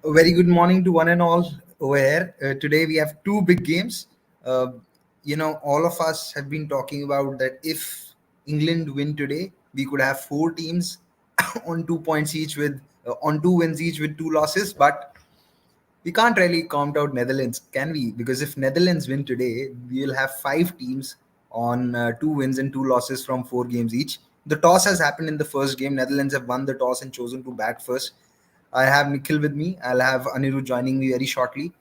A very good morning to one and all over here. Today we have two big games. Uh, all of us have been talking about that if England win today, we could have four teams on 2 points each with on two wins each with two losses. But we can't really count out Netherlands, can we? Because if Netherlands win today, we'll have five teams on two wins and two losses from four games each. The toss has happened in the first game. Netherlands have won the toss and chosen to bat first. I have Nikhil with me. I'll have Anirudh joining me very shortly.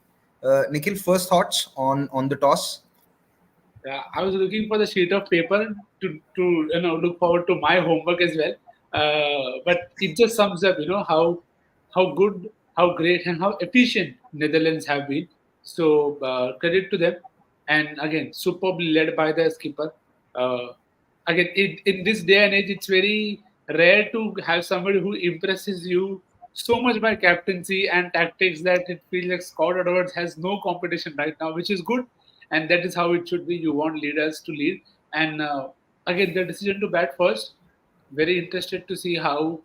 Nikhil, first thoughts on the toss? Yeah, I was looking for the sheet of paper to look forward to my homework as well. But it just sums up how good, how great, and how efficient Netherlands have been. So credit to them, and again superbly led by the skipper. Uh, Again, in this day and age, it's very rare to have somebody who impresses you so much by captaincy and tactics that it feels like Scott Edwards has no competition right now, which is good, and that is how it should be. You want leaders to lead, and again, the decision to bat first. Very interested to see how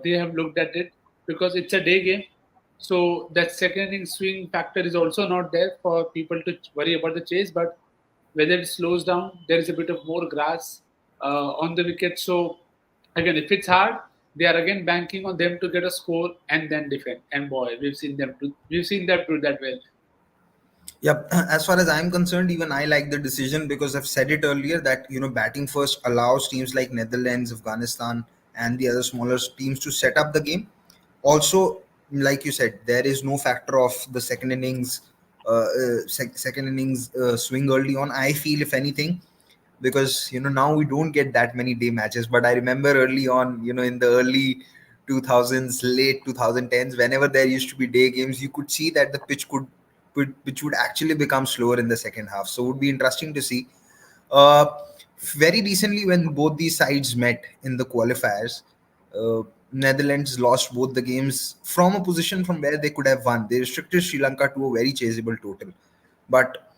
they have looked at it because it's a day game. So that second inning swing factor is also not there for people to worry about the chase, but whether it slows down, there is a bit of more grass on the wicket. So again, if it's hard, they are again banking on them to get a score and then defend. And boy, we've seen them do that well. Yep. As far as I'm concerned, even I like the decision because I've said it earlier that batting first allows teams like Netherlands, Afghanistan, and the other smaller teams to set up the game. Also, like you said, there is no factor of the second innings swing early on. I feel, if anything, because now we don't get that many day matches. But I remember early on, in the early 2000s, late 2010s, whenever there used to be day games, you could see that the pitch which would actually become slower in the second half. So it would be interesting to see. uh, Very recently, when both these sides met in the qualifiers, uh, Netherlands lost both the games from a position from where they could have won. They restricted Sri Lanka to a very chaseable total. But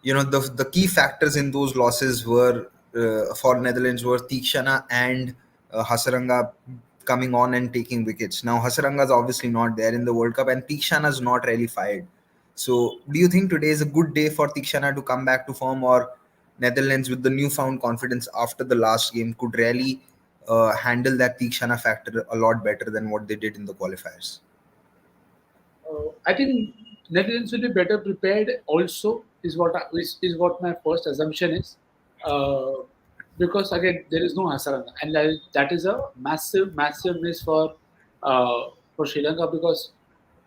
the key factors in those losses were for Netherlands were Tikshana and Hasaranga coming on and taking wickets. Now Hasaranga is obviously not there in the World Cup, and Tikshana is not really fired. So, do you think today is a good day for Tikshana to come back to form, or Netherlands, with the newfound confidence after the last game, could really handle that Tikshana factor a lot better than what they did in the qualifiers? I think Netherlands will be better prepared. Also, is what my first assumption is, uh, because again there is no Hasaranga, and that is a massive miss for Sri Lanka because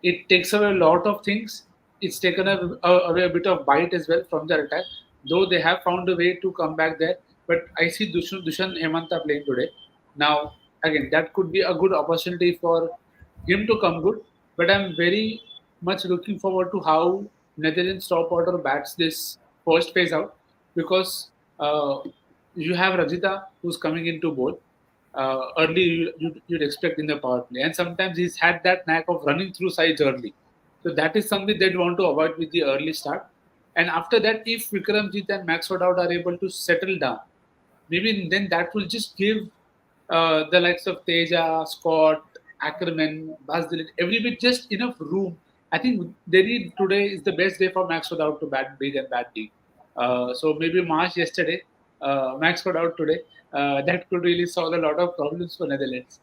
it takes away a lot of things. It's taken away a bit of bite as well from their attack, though they have found a way to come back there. But I see Dushan Hemanta playing today. Now, again, that could be a good opportunity for him to come good. But I'm very much looking forward to how Netherlands top order bats this first phase out because you have Rajita who's coming into bowl. Early you'd expect in the power play, and sometimes he's had that knack of running through sides early. So that is something they'd want to avoid with the early start. And after that, if Vikramjit and Max O'Dowd are able to settle down, maybe then that will just give the likes of Teja, Scott, Ackerman, Bas Dillit, every bit just enough room. I think Delhi today is the best day for Max O'Dowd to bat big and bat deep. So maybe March yesterday, Max O'Dowd today. That could really solve a lot of problems for Netherlands.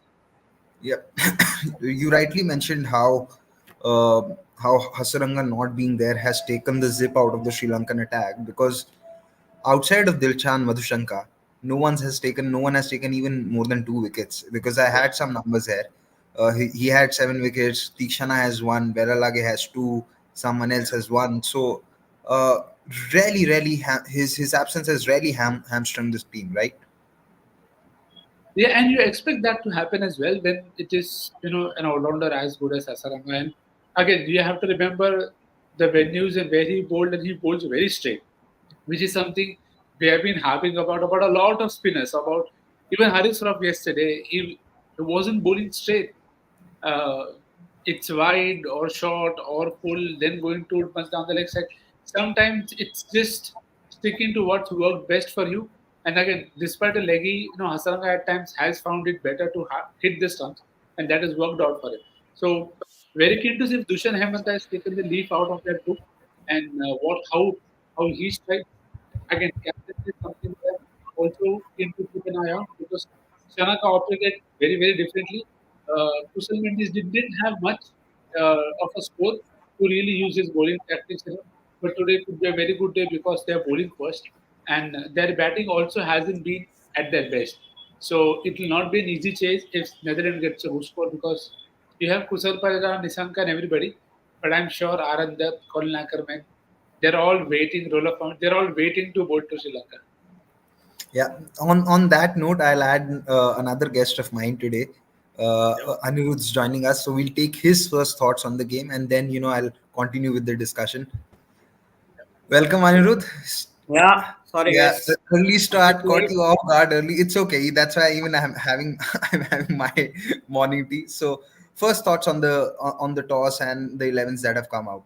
Yeah, you rightly mentioned uh, how Hasaranga not being there has taken the zip out of the Sri Lankan attack, because outside of Dilchan Madhushanka, no one has taken even more than two wickets. Because I Yeah. had some numbers here. He had seven wickets. Tikshana has one. Beralage has two. Someone else has one. So, uh, his absence has really hamstrung this team, right? Yeah, and you expect that to happen as well when it is, an all-rounder as good as Hasaranga. And again, you have to remember the venues and where he bowled, and he bowls very straight, which is something we have been harping about a lot of spinners. About even Haris Rauf yesterday, he wasn't bowling straight. Uh, it's wide or short or full, then going to punch down the leg side. Sometimes it's just sticking to what's worked best for you. And again, despite a leggy, Hasaranga at times has found it better to hit the stumps, and that has worked out for him. So very keen to see if Dushan Hemanta has taken the leaf out of that book and what how he strikes. Again, captaincy is something that I'm also keen to keep an eye on because Shanaka operated very differently. Kusal Mendes didn't have much of a score to really use his bowling tactics, but today could be a very good day because they are bowling first and their batting also hasn't been at their best. So it will not be an easy chase if Netherlands gets a good score because you have Kusal Parera, Nisanka, and everybody. But I'm sure Arandap, Colin Ackerman, they're all waiting. They're all waiting to board to Sri Lanka. Yeah. On that note, I'll add another guest of mine today. Anirudh's joining us, so we'll take his first thoughts on the game, and then I'll continue with the discussion. Welcome, Anirudh. Yeah, sorry Yeah, the guys. early A bit start caught late. you off guard early. It's okay. That's why even I'm having I'm having my morning tea. So first thoughts on the toss and the 11s that have come out.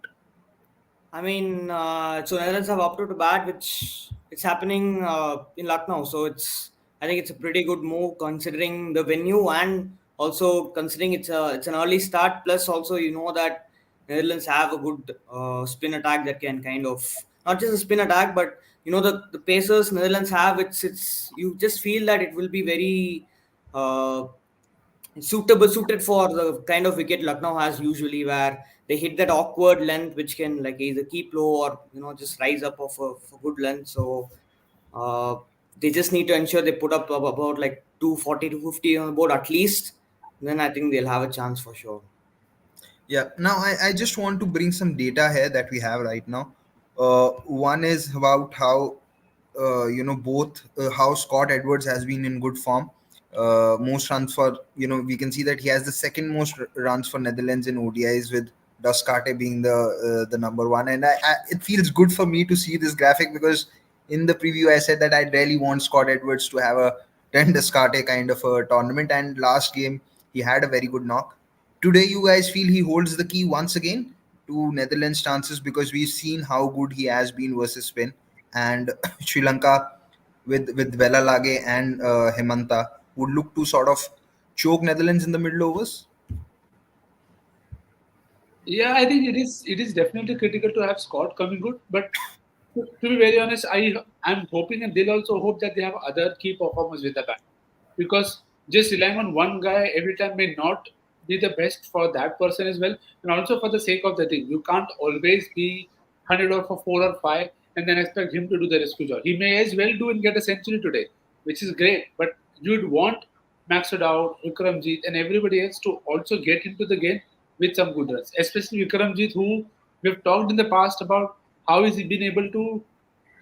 I mean, so Netherlands have opted to bat, which it's happening in Lucknow. So I think it's a pretty good move considering the venue and also considering it's an early start. Plus, also that Netherlands have a good spin attack that can kind of not just a spin attack, but the pacers Netherlands have. It's you just feel that it will be very. Suited for the kind of wicket Lucknow has usually, where they hit that awkward length, which can like either keep low or just rise up of a good length. So uh, they just need to ensure they put up about like 240 to 50 on the board at least. Then I think they'll have a chance for sure. Yeah. Now I just want to bring some data here that we have right now. One is about how both how Scott Edwards has been in good form. Most runs for we can see that he has the second most runs for Netherlands in ODIs with Duskarte being the number one. And it feels good for me to see this graphic because in the preview I said that I really want Scott Edwards to have a 10 Duskarte kind of a tournament. And last game he had a very good knock. Today, you guys feel he holds the key once again to Netherlands' chances because we've seen how good he has been versus spin, and Sri Lanka with Velalage and Hemanta would look to sort of choke Netherlands in the middle overs. Yeah, I think it is definitely critical to have Scott coming good, but to be very honest, I'm hoping and they'll also hope that they have other key performers with the back because just relying on one guy every time may not be the best for that person as well, and also for the sake of the team. You can't always be 100 or for 4 or 5 and then expect him to do the rescue job. He may as well do and get a century today, which is great, but you'd want Max O'Dowd, Vikramjit, and everybody else to also get into the game with some good runs, especially Vikramjit, who we've talked in the past about how is he been able to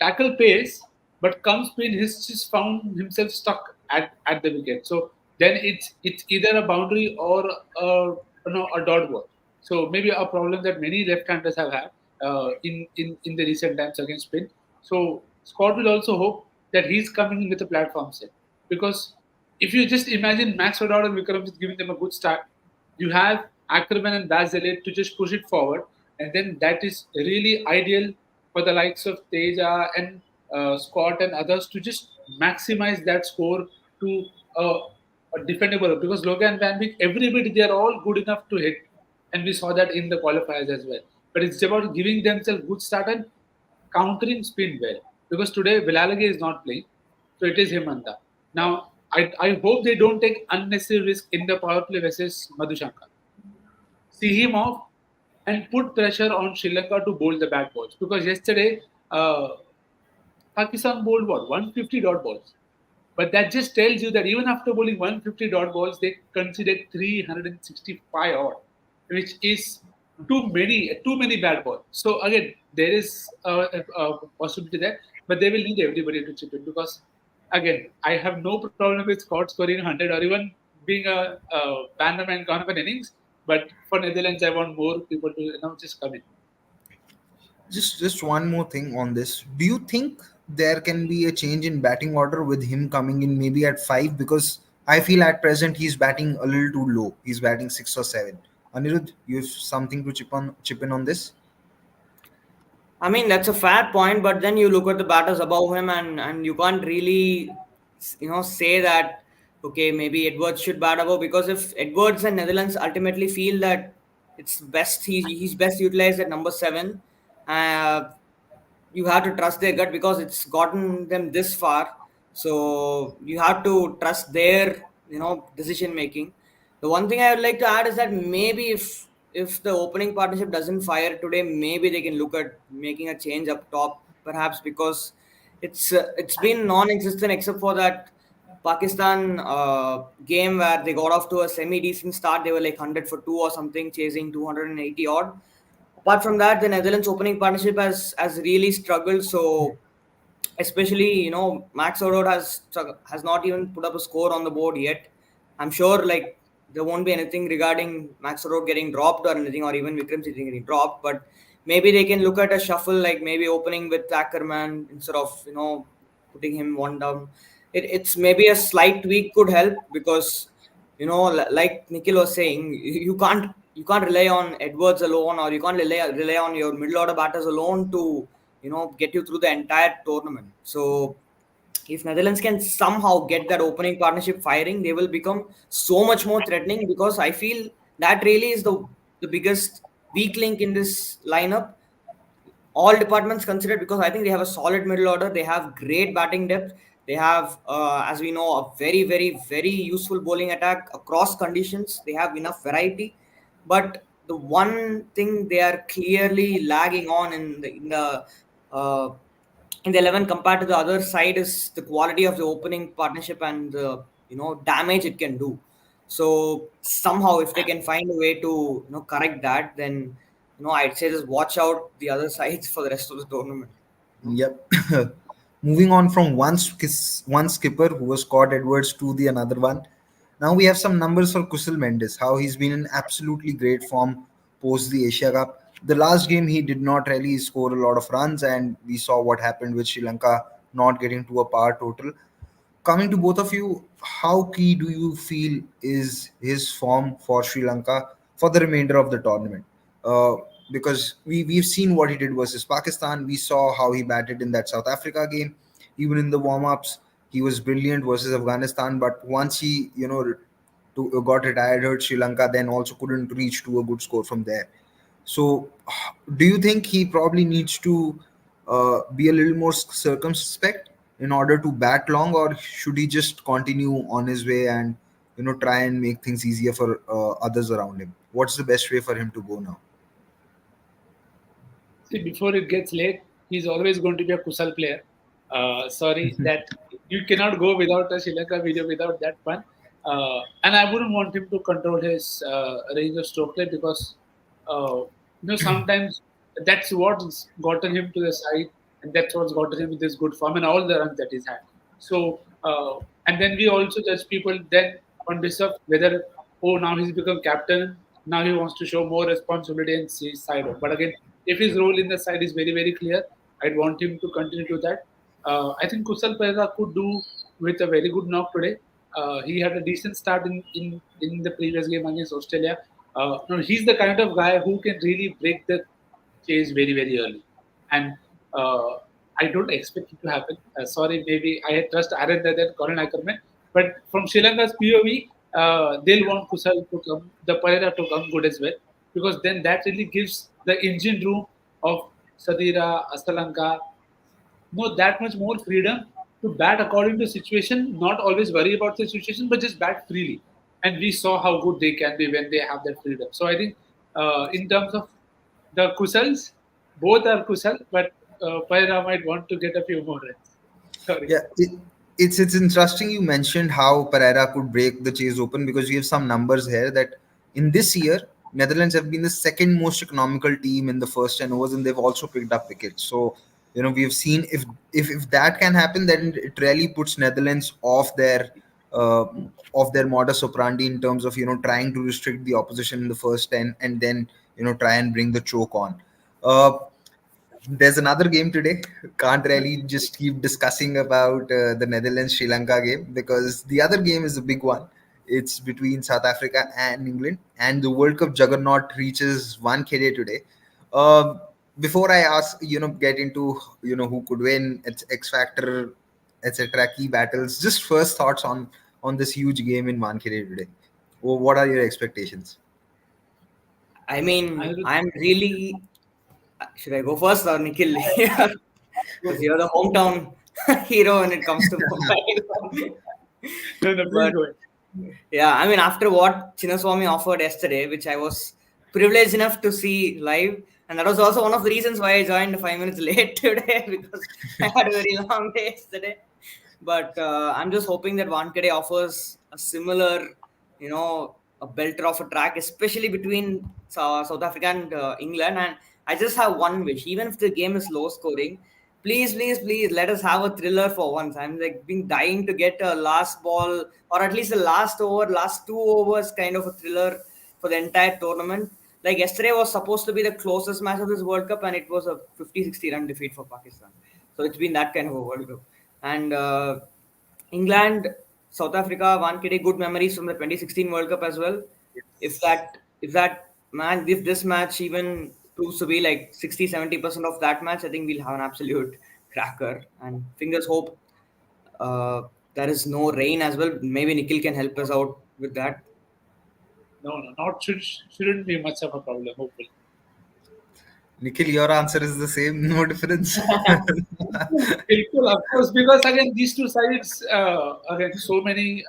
tackle pace, but come spin, he's just found himself stuck at the wicket. So then it's either a boundary or a dot ball. So maybe a problem that many left-handers have had in the recent times against spin. So Scott will also hope that he's coming in with a platform set because if you just imagine Max O'Dowd and Vikram just giving them a good start, you have Ackerman and Bazelet to just push it forward, and then that is really ideal for the likes of Teja and Scott and others to just maximize that score to a defendable because Logan Van Beek, everybody they are all good enough to hit, and we saw that in the qualifiers as well. But it's about giving themselves good start and countering spin well because today Velalage is not playing, so it is Hemanta. Now I hope they don't take unnecessary risk in the power play versus Madhushanka. See him off and put pressure on Sri Lanka to bowl the bad balls because yesterday Pakistan bowled what 150 dot balls. But that just tells you that even after bowling 150 dot balls, they considered 365 odd, which is too many bad balls. So again, there is a possibility there, but they will need everybody to chip in because again, I have no problem with Scott scoring 100 or even being a bannerman kind of an innings. But for Netherlands, I want more people to just come in. Just one more thing on this. Do you think there can be a change in batting order with him coming in maybe at 5? Because I feel at present he's batting a little too low. He's batting 6 or 7. Anirudh, you have something to chip in on this? I mean, that's a fair point, but then you look at the batters above him, and you can't really, say that okay, maybe Edwards should bat above, because if Edwards and Netherlands ultimately feel that it's best, he's best utilized at number seven, uh, you have to trust their gut because it's gotten them this far. So you have to trust their decision making. The one thing I would like to add is that maybe if the opening partnership doesn't fire today, maybe they can look at making a change up top, perhaps, because it's been non-existent except for that Pakistan game where they got off to a semi-decent start. They were like 100 for two or something, chasing 280 odd. Apart from that, the Netherlands opening partnership has really struggled. So especially Max Odod has not even put up a score on the board yet. I'm sure like there won't be anything regarding Max Odod getting dropped or anything, or even Vikram Sitting getting dropped, but maybe they can look at a shuffle, like maybe opening with Ackerman instead of putting him one down. It's maybe a slight tweak could help, because like Nikhil was saying, you can't rely on Edwards alone, or you can't rely on your middle order batters alone to get you through the entire tournament. So if Netherlands can somehow get that opening partnership firing, they will become so much more threatening, because I feel that really is the biggest weak link in this lineup, all departments considered, because I think they have a solid middle order. They have great batting depth. They have, as we know, a very, very, very useful bowling attack across conditions. They have enough variety. But the one thing they are clearly lagging on uh, in the 11 compared to the other side is the quality of the opening partnership and the damage it can do. So somehow, if they can find a way to correct that, then I'd say just watch out the other sides for the rest of the tournament. Yep. Moving on from one skipper who was Scott Edwards to the another one. Now we have some numbers for Kusal Mendes. How he's been in absolutely great form post the Asia Cup. The last game he did not really score a lot of runs, and we saw what happened with Sri Lanka not getting to a par total. Coming to both of you, how key do you feel is his form for Sri Lanka for the remainder of the tournament? Uh, because we've seen what he did versus Pakistan. We saw how he batted in that South Africa game. Even in the warm ups, he was brilliant versus Afghanistan. But once he got retired, hurt Sri Lanka, then also couldn't reach to a good score from there. So, do you think he probably needs to be a little more circumspect in order to bat long, or should he just continue on his way and try and make things easier for others around him? What's the best way for him to go now? See, before it gets late, he's always going to be a Kusal player. Sorry that you cannot go without a Sri Lanka video without that one. And I wouldn't want him to control his range of stroke play, because sometimes that's what's gotten him to the side, and that's what's gotten him with this good form and all the runs that he's had. So and then we also judge people then on this of whether, oh, now he's become captain, now he wants to show more responsibility and see his side. But again, if his role in the side is very, very clear, I'd want him to continue to that. I think Kusal Perera could do with a very good knock today. He had a decent start in the previous game against Australia. He's the kind of guy who can really break the chase very, very early. And I don't expect it to happen. Sorry, maybe I trust Aaron rather than Colin Ackerman. But from Sri Lanka's POV, they'll want Kusal to come, the Pereira to come good as well, because then that really gives the engine room of Sadira, Astalanka, that much more freedom to bat according to situation, not always worry about the situation, but just bat freely. And we saw how good they can be when they have that freedom. So I think in terms of the Kusals, both are Kusal, but Paira might want to get a few more runs. Sorry. Yeah, it's interesting you mentioned how Pereira could break the chase open, because we have some numbers here that in this year Netherlands have been the second most economical team in the first 10 overs, and they've also picked up wickets. So we've seen if that can happen, then it really puts Netherlands uh, off their modus operandi in terms of trying to restrict the opposition in the first 10 and then try and bring the choke on. Uh, there's another game today. Can't really just keep discussing about the Netherlands Sri Lanka game, because the other game is a big one. It's between South Africa and England, and the World Cup juggernaut reaches 1K today. Um, Before I ask, get into who could win, it's X Factor, etc. Key battles. Just first thoughts on this huge game in Wankhede today? What are your expectations? I I mean, will, I'm really. Should I go first or Nikhil? Because you're the hometown hero when it comes to Mumbai. no, no, please But go ahead. yeah, I mean, after what Chinnaswamy offered yesterday, which I was privileged enough to see live, and that was also one of the reasons why I joined 5 minutes late today because I had a very long day yesterday. But I'm just hoping that Wankhede offers a similar, a belter of a track, especially between South Africa and England. And I just have one wish, even if the game is low scoring, please, please, please let us have a thriller for once. I'm like being dying to get a last ball or at least the last over, last 2 overs kind of a thriller for the entire tournament. Like yesterday was supposed to be the closest match of this World Cup, and it was a 50-60 run defeat for Pakistan. So it's been that kind of a World Cup. And England, South Africa, Wankhede, good memories from the 2016 World Cup as well. If that, if that man, if this match even proves to be like 60-70% of that match, I think we'll have an absolute cracker. And fingers hope there is no rain as well. Maybe Nikhil can help us out with that. No, no, not shouldn't be much of a problem. Hopefully. Nikhil, your answer is the same, no difference. Bilkul, of course, because again, these two sides, again, so many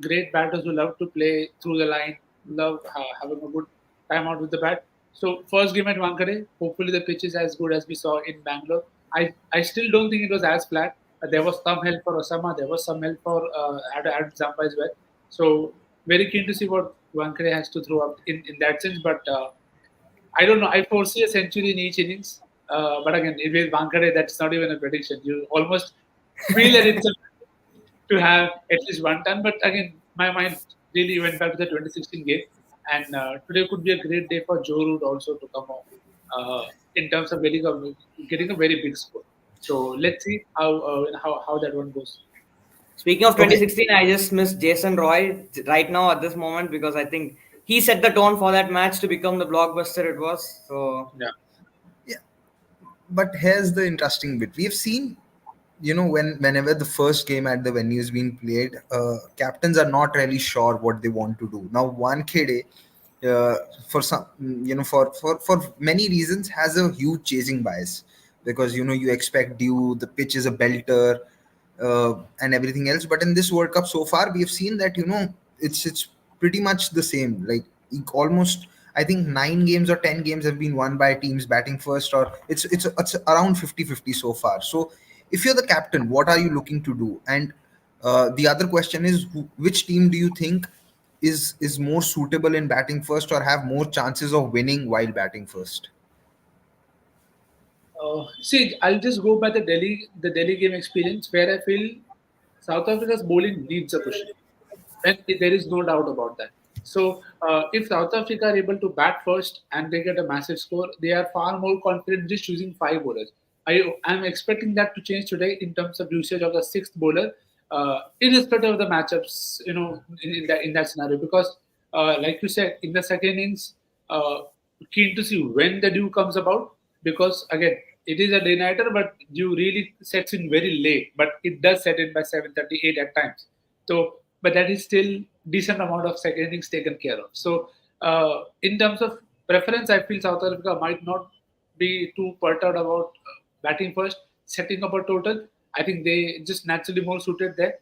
great batters who love to play through the line, love having a good time out with the bat. So first game at Wankhede, hopefully the pitch is as good as we saw in Bangalore. I still don't think it was as flat. There was some help for Osama. There was some help for Adam Zampa as well. So very keen to see what Wankhede has to throw up in that sense. But I don't know. I foresee a century in each innings. But again, with Wankhede, that's not even a prediction. You almost feel that it's to have at least one ton. But again, my mind really went back to the 2016 game. And today could be a great day for Joe Root also to come home in terms of getting a very big score. So let's see how that one goes. Speaking of Okay. 2016, I just miss Jason Roy right now at this moment because I think he set the tone for that match to become the blockbuster it was. So Yeah. Yeah, but here's the interesting bit. We've seen, whenever the first game at the venue is being played, captains are not really sure what they want to do. Now, Wankhede, uh, for some, for many reasons, has a huge chasing bias because you expect the pitch is a belter, and everything else. But in this World Cup so far, we have seen that it's pretty much the same. Like almost, I think 9 games or 10 games have been won by teams batting first, or it's around 50-50 so far. So if you're the captain, what are you looking to do? And the other question is, which team do you think is more suitable in batting first or have more chances of winning while batting first? See, I'll just go by the Delhi game experience where I feel South Africa's bowling needs a cushion. And there is no doubt about that. So, if South Africa are able to bat first and they get a massive score, they are far more confident just choosing five bowlers. I'm expecting that to change today in terms of usage of the sixth bowler, irrespective of the matchups. In that scenario, because like you said, in the second innings, uh, keen to see when the dew comes about, because again it is a day nighter, but dew really sets in very late, but it does set in by 7:38 at times. So, but that is still decent amount of second innings taken care of. So, in terms of preference, I feel South Africa might not be too perturbed about batting first, setting up a total. I think they just naturally more suited there.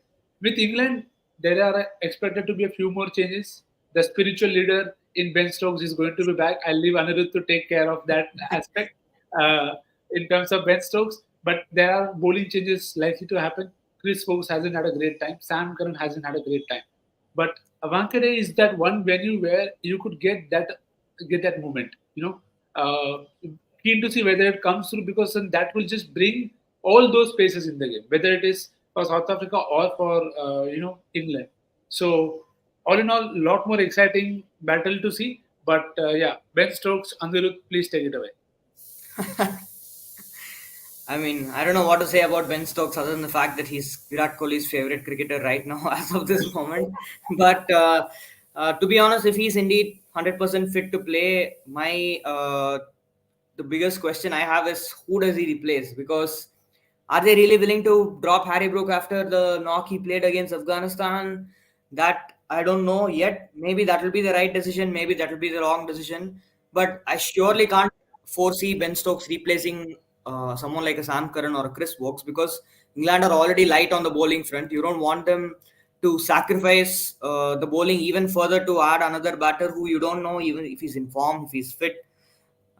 With England, there are expected to be a few more changes. The spiritual leader in Ben Stokes is going to be back. I'll leave Anirudh to take care of that aspect uh, in terms of Ben Stokes. But there are bowling changes likely to happen. Chris Fox hasn't had a great time. Sam Curran hasn't had a great time. But Avankade is that one venue where you could get that moment. Keen to see whether it comes through, because then that will just bring all those paces in the game, whether it is for South Africa or for England. So all in all, a lot more exciting battle to see. But yeah, Ben Stokes, Anirudh, please take it away. I mean, I don't know what to say about Ben Stokes other than the fact that he's Virat Kohli's favorite cricketer right now as of this moment. But to be honest, if he's indeed 100% fit to play, the biggest question I have is who does he replace? Because are they really willing to drop Harry Brook after the knock he played against Afghanistan? That I don't know yet. Maybe that will be the right decision. Maybe that will be the wrong decision. But I surely can't foresee Ben Stokes replacing someone like a Sam Curran or a Chris Wokes, because England are already light on the bowling front. You don't want them to sacrifice the bowling even further to add another batter who you don't know even if he's in form, if he's fit,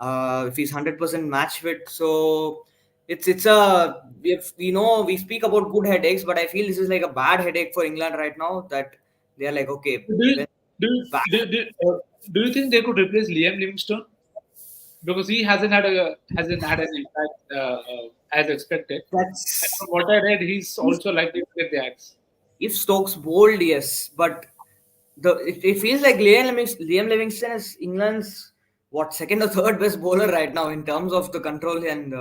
if he's 100% match fit. So it's a, if we know, we speak about good headaches, but I feel this is like a bad headache for England right now, that they are like, okay, Do you, Ben do you, back. do you think they could replace Liam Livingstone? Because he hasn't had an impact as expected. And That's from what I read, he's also likely to get the axe. if Stokes bowled, yes, but it feels like Liam Livingston is England's what, second or third best bowler right now in terms of the control and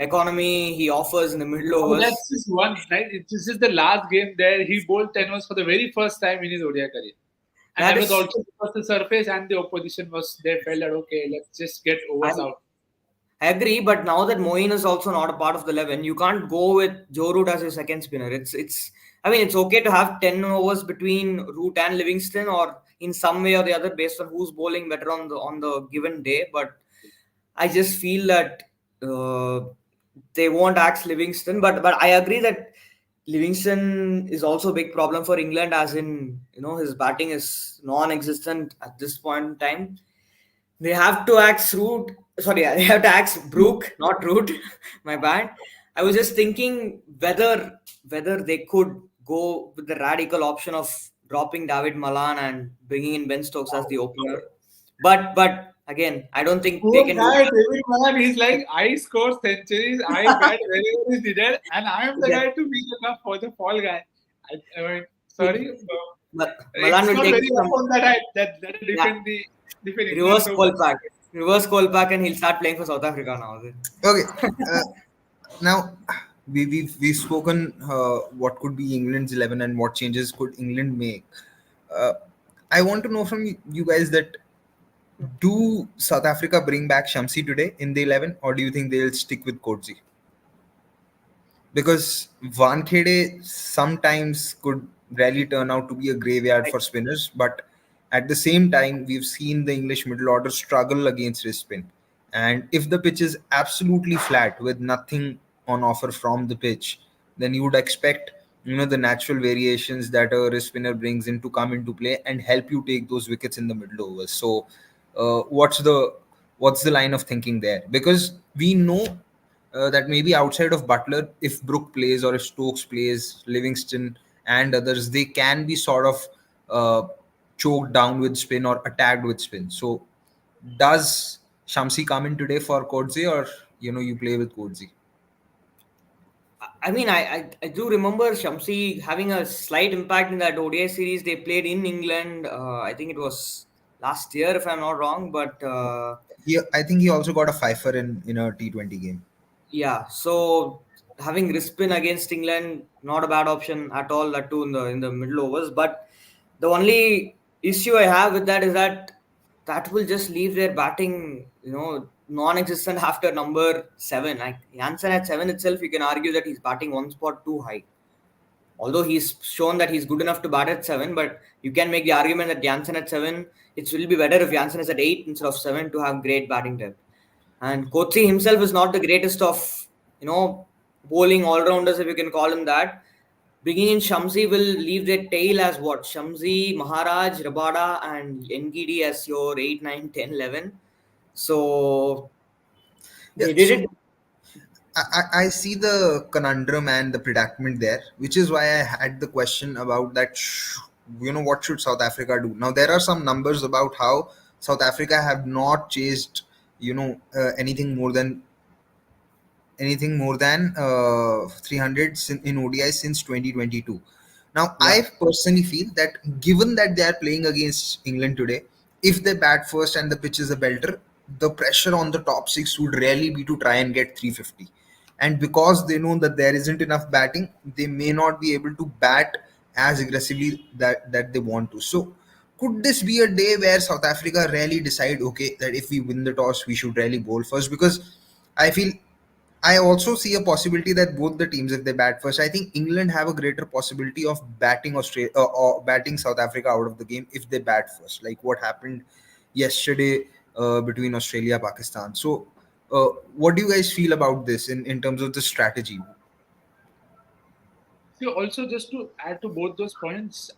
economy he offers in the middle Oh, overs. that's just once, right? This is the last game there. He bowled 10 overs for the very first time in his ODI career. And That that was is, also because the surface and the opposition was, they felt that, okay, let's just get I overs out. I agree, but now that Moeen is also not a part of the 11, you can't go with Joe Root as your second spinner. It's. I mean, it's okay to have 10 overs between Root and Livingston, or in some way or the other, based on who's bowling better on the given day. But I just feel that they won't axe Livingston. But I agree that Livingston is also a big problem for England, as in, his batting is non-existent at this point in time. They have to axe Root. Sorry, they have to axe Brook, not Root. My bad. I was just thinking whether they could go with the radical option of dropping David Malan and bringing in Ben Stokes as the opener. But again, I don't think they Poor can do guy, David Malan, he's like, I score centuries, I bat wherever is needed, and I am the that. guy to be the cup for the fall guy. I mean, sorry, Malan it's will not take very some, often that I yeah, defend England reverse so call much. back. Reverse call back, and he'll start playing for South Africa now. Okay. Uh, Now we've spoken what could be England's 11 and what changes could England make. Uh, I want to know from you guys that do South Africa bring back Shamsi today in the 11, or do you think they'll stick with Kodzi? Because Wankhede sometimes could really turn out to be a graveyard I, for spinners, but at the same time, we've seen the English middle order struggle against wrist spin. And if the pitch is absolutely flat with nothing on offer from the pitch, then you would expect the natural variations that a wrist spinner brings in to come into play and help you take those wickets in the middle overs. So, what's the line of thinking there? Because we know that maybe outside of Butler, if Brook plays or if Stokes plays, Livingston and others, they can be sort of choked down with spin or attacked with spin. So, does Shamsi come in today for Kodze, or you play with Kodze? I mean, I do remember Shamsi having a slight impact in that ODI series they played in England. I think it was last year, if I'm not wrong. But I think he also got a fifer in a T20 game. yeah, so having Rispin against England, not a bad option at all. That too in the middle overs. But the only issue I have with that is that will just leave their batting, non-existent after number 7. Like Janssen at 7 itself, you can argue that he's batting one spot too high. Although he's shown that he's good enough to bat at 7, but you can make the argument that Janssen at 7, it will be better if Janssen is at 8 instead of 7 to have great batting depth. And Kotri himself is not the greatest of, bowling all-rounders, if you can call him that. Bringing in Shamsi will leave their tail as what? Shamsi, Maharaj, Rabada, and Ngidi as your 8, 9, 10, 11. So Yeah, they did so it. I see the conundrum and the predicament there, which is why I had the question about that. What should South Africa do? Now there are some numbers about how South Africa have not chased, anything more than 300 in ODI since 2022. Now, Yeah. I personally feel that given that they are playing against England today, if they bat first and the pitch is a belter, the pressure on the top six would really be to try and get 350. And because they know that there isn't enough batting, they may not be able to bat as aggressively that they want to. So, could this be a day where South Africa really decide, okay, that if we win the toss, we should really bowl first? Because I feel I also see a possibility that both the teams, if they bat first, I think England have a greater possibility of batting Australia or batting South Africa out of the game if they bat first, like what happened yesterday between Australia Pakistan. So, what do you guys feel about this in terms of the strategy? See, also just to add to both those points,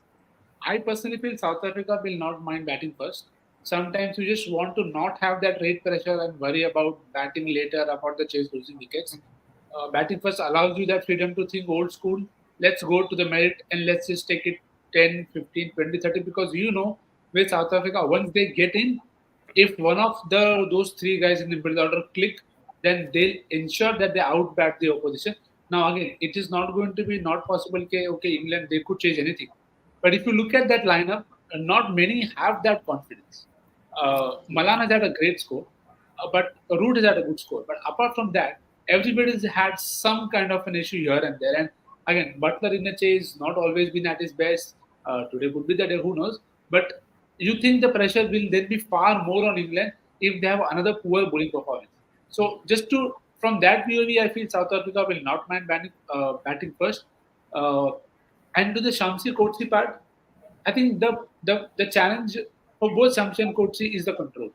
I personally feel South Africa will not mind batting first. Sometimes you just want to not have that rate pressure and worry about batting later about the chase losing wickets. Batting first allows you that freedom to think old school. Let's go to the merit and let's just take it 10, 15, 20, 30 because you know with South Africa, once they get in, if one of those three guys in the middle order click, then they'll ensure that they outbat the opposition. Now again, it is not going to be not possible. Okay, England they could change anything, but if you look at that lineup, not many have that confidence. Malan has had a great score, but Root has had a good score. But apart from that, everybody's had some kind of an issue here and there. And again, Butler in the chase not always been at his best. Today could be the day, who knows? But you think the pressure will then be far more on England if they have another poor bowling performance. So just to from that POV, I feel South Africa will not mind batting first. Uh, and to the Shamsi Kotsi part, I think the challenge for both Shamsi and Kotsi is the control.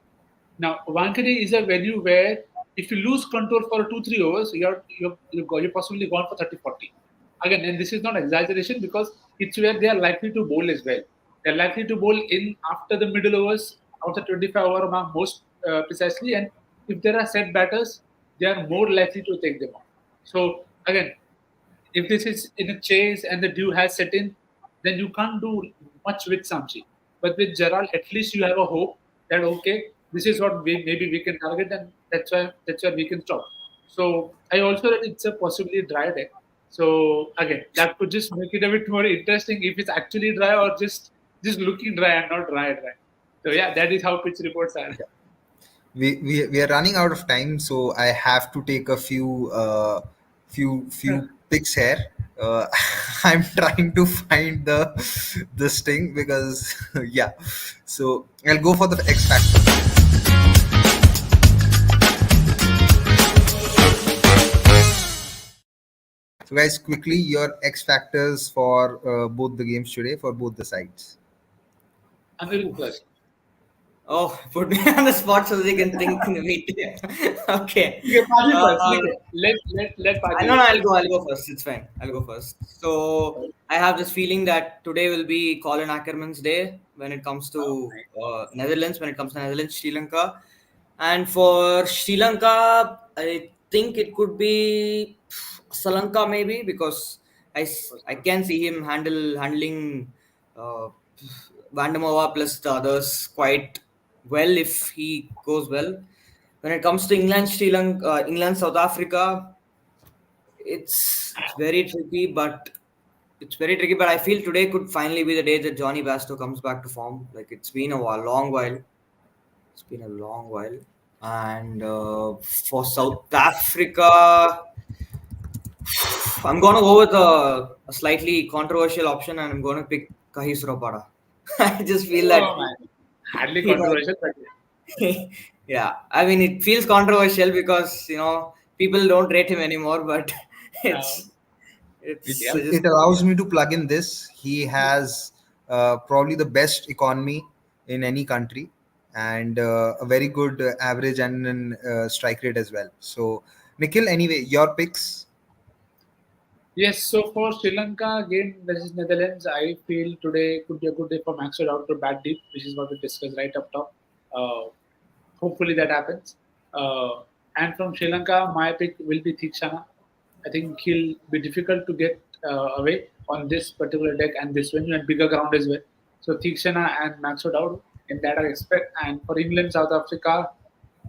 Now, Wankhede is a venue where if you lose control for 2 3 overs, you're possibly gone for 30 40. Again, and this is not exaggeration because it's where they are likely to bowl as well. They're likely to bowl in after the middle overs, after 25 over mark most precisely. And if there are set batters, they are more likely to take them out. So again, if this is in a chase and the dew has set in, then you can't do much with Samchi. But with Gerald, at least you have a hope that okay, this is what maybe we can target, and that's why we can stop. So I also read it's a possibly dry deck. So again, that could just make it a bit more interesting if it's actually dry or just looking dry and not dry. So yeah, that is how pitch reports are. We are running out of time, so I have to take a few picks here. uh, I'm trying to find the sting because yeah, so I'll go for the X factor. So guys, quickly your X factors for both the games today for both the sides. I'm very impressed. Oh, put me on the spot so they can think in a meet. Okay. Okay, Paji Uh, first. Let I Paji know, go no, first. I'll go first. It's fine. I'll go first. So I have this feeling that today will be Colin Ackerman's day when it comes to Netherlands, when it comes to Netherlands, Sri Lanka. And for Sri Lanka, I think it could be Sri Lanka maybe because I can see him handling uh, Vandamova plus the others quite well if he goes well. When it comes to England, Sri Lanka, England, South Africa, it's very tricky, but it's very tricky. But I feel today could finally be the day that Johnny Basto comes back to form. Like it's been a long while. It's been a long while. And for South Africa, I'm going to go with a slightly controversial option, and I'm going to pick Kahis Rapada. I just feel Oh that, man, hardly you know, controversial, but yeah. I mean, it feels controversial because people don't rate him anymore, but uh, it's It, it's yeah. it, just it allows me to plug in this. He has probably the best economy in any country and a very good average and an, strike rate as well. So, Nikhil, anyway, your picks. Yes, so for Sri Lanka again versus Netherlands, I feel today could be a good day for Maxwell out to bat deep, which is what we discussed right up top. Hopefully that happens. And from Sri Lanka, my pick will be Thikshana. I think he'll be difficult to get away on this particular deck and this venue and bigger ground as well. So Thikshana and Maxwell out in that I expect. And for England, South Africa,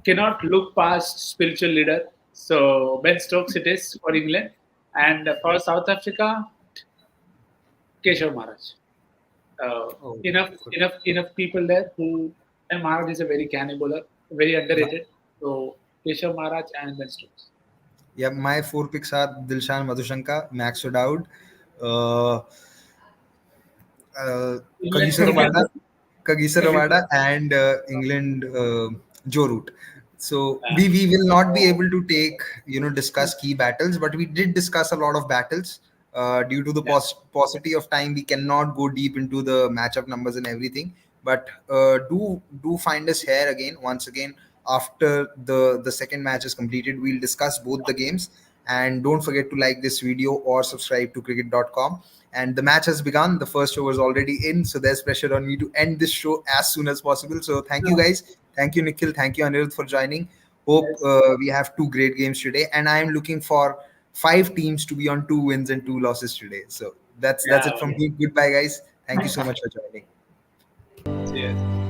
cannot look past spiritual leader. So Ben Stokes it is for England. And for South Africa, Keshav Maharaj. oh, Enough people there who and Maharaj is a very canny bowler, very underrated. So Keshav Maharaj and Ben Stokes. Yeah, my four picks are Dilshan Madhushanka, Max O'Dowd, uh, England, Kagiso England, Rabada, Kagiso England. Rabada, and England Joe Root. So Uh, we will not be able to take, discuss key battles, but we did discuss a lot of battles. Due to the yeah, paucity of time, we cannot go deep into the matchup numbers and everything. But do find us here again, once again, after the second match is completed. We'll discuss both the games, and don't forget to like this video or subscribe to cricket.com. And the match has begun. The first over is already in, so there's pressure on me to end this show as soon as possible. So thank you guys. Thank you, Nikhil. Thank you, Anirudh, for joining. Hope yes, we have two great games today, and I am looking for five teams to be on two wins and two losses today. So that's yeah, it from me. Goodbye, guys. Thank you so much for joining. cheers.